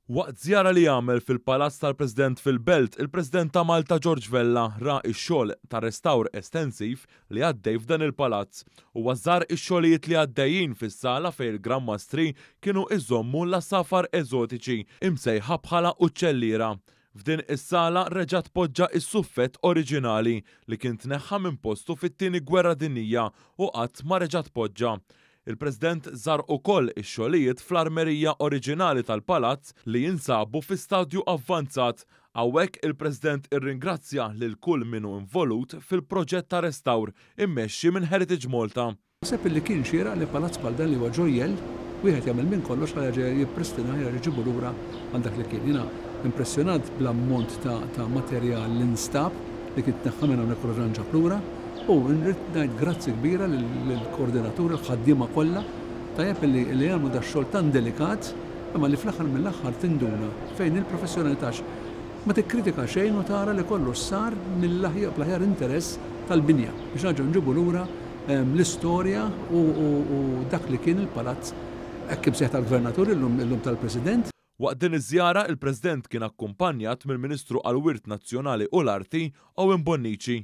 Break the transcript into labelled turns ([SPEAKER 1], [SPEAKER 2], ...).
[SPEAKER 1] Waqt żjara li għamel fil-Palazz tal-President fil-Belt, il-President ta' Malta George Vella ra x-xogħol ta' restawr estensiv li għaddej f'dan il-palazz u żar ix-xogħlijiet li għaddejjin fis-sala fejn il-Gran Mastri kienu iżommu l-safar eżotiċi imsejħa bħala uċċelliera. F'din is-sala reġa' tpoġġa s-suffett oriġinali li kien tneħħa minn postu fit-tieni Gwerra Dinjija u qatt ma reġa' tpoġġa. Il-President żar ukoll ix-xogħlijiet fl-armerija oriġinali tal-palazz li jinsabu fi stadju avvanzat. Hawnhekk il-President irringrazzja lil kull minnu involut fil-proġett ta' restawr immexxi minn Heritage Malta.
[SPEAKER 2] Sepp li kien xieraq li palazz bħal dan li huwa ġojjel, wieħed jagħmel minn kollox ħaġa jipprestina jġibu lura għal dak li kien. Jiena impressjonat bl-ammont ta' materjal li nstab li kien tneħħa minn hawnhekk ranġa lura. U nrid ngħid grazzi kbira lill-koordinatur il-ħaddiema kollha tajjeb li jagħmlu da xogħol tan delikat imma li fl-aħħar mill-aħħar tinduna fejn il-professjonalità ma tikkritika xejn u tara li kollu sar mill-aħjar interess tal-binja biex naġgħu nġibu lura l-istorja u dak li kien il-palazz hekk imsejħ tal-Gvernatur illum tal-President.
[SPEAKER 1] Waqt din iż-żjara il-President kien akkumpanjat mill-Ministru għall-Wirt Nazzjonali u l-Arti Owen Bonnici.